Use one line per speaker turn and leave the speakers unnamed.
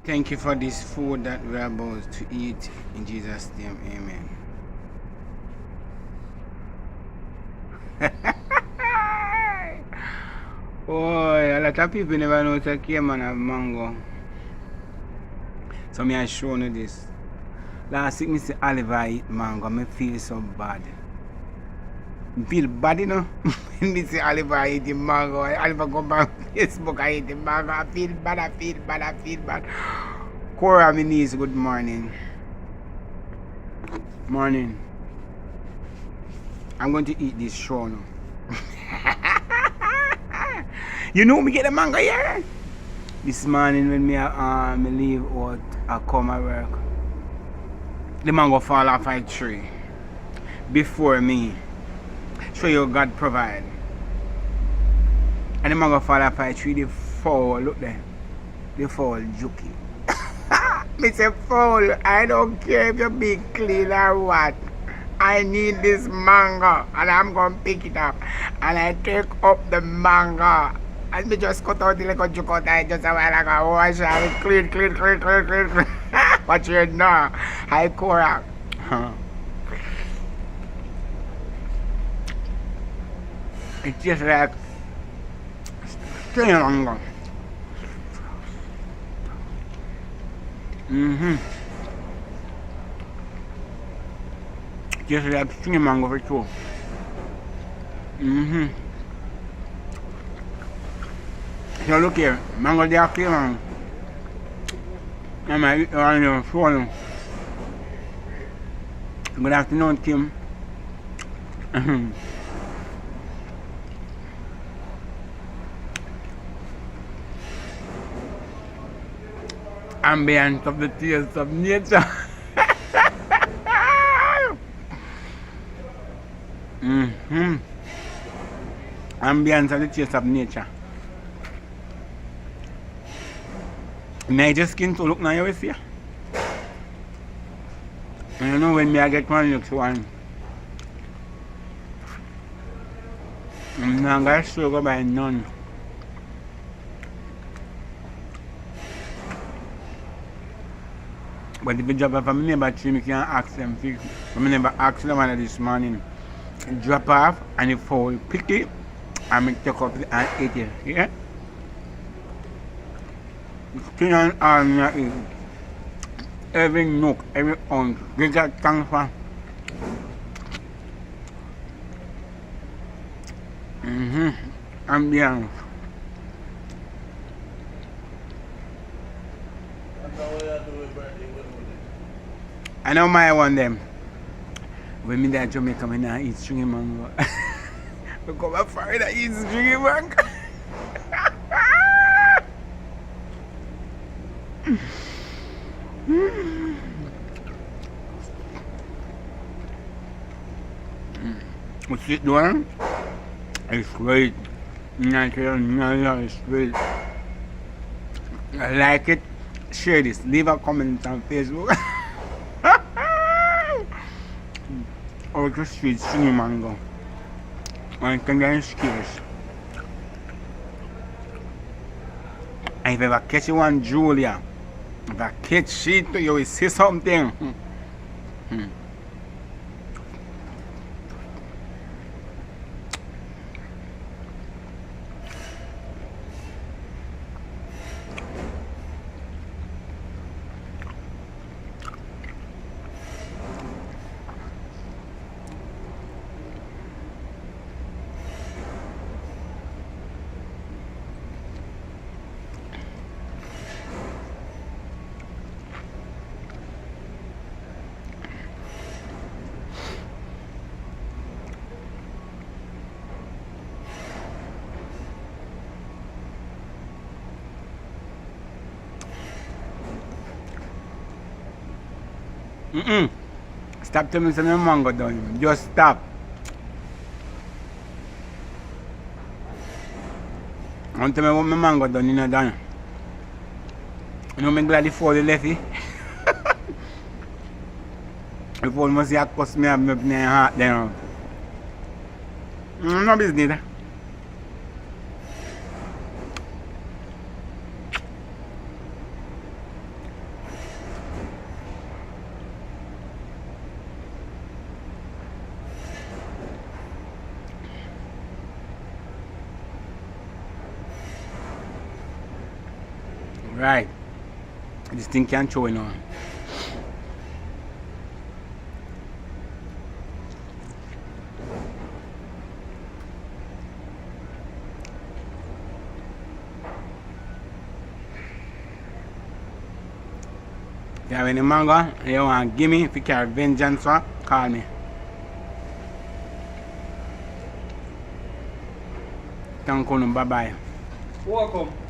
Thank you for this food that we are about to eat. In Jesus' name, amen. Boy, a lot of people never know that Cayman have mango. So me I show you this. Last week, me see Oliver eat mango. Me feel so bad. Me feel bad, you know. When me see Oliver eating mango, Oliver go back on Facebook and eat the mango. I feel bad, I feel bad, I feel bad. Cora, my niece, good morning. Morning. I'm going to eat this show now. You know me get the mango here? This morning when me leave out, I come at work. The mango fall off my tree. Before me. Show you God provide. And the mango fall off my tree, they fall, look there. They fall jukey. Me say fall, I don't care if you be clean or what. I need this mango and I'm gonna pick it up. And I take up the mango. And me just cut out the little juke out I just a while ago. Wash and clean. But you know, I Cora. It's just like string mango. Just like string mango for sure. So look here, mango they are feeling. I might eat around your phone. Good afternoon, Kim. Ambience of the tears of nature. Ambience of the taste of nature. Nice skin to look now you see. And you know when me I get one looks one. I'm not gonna struggle by none. But if you drop off a neighbor tree, you can ask them. I never asked them one this morning. Drop off and you fall picky and make take up and eat it. Yeah? Skin and all is every nook, every ounce. Give that thanks for. Ambience. I know my one them. When me that Jamaica, me not eat stringy mango. We come up far and eat stringy mango. What's this doing? It's great. Natural, it's great. I like it. Share this. Leave a comment on Facebook. Or just street stringy mango. And can get skills. And if you ever catch one Julia, if I catch it, you will say something. Stop telling me some mango done. Just stop. Don't tell me what my mango done, you know done. You know me glad the fall left it. The fall must have cost me up my heart then. No business. Right. This thing can show on. If you have any mango and you want to give me, if you carry vengeance, call me. Thank you, bye bye.
Welcome.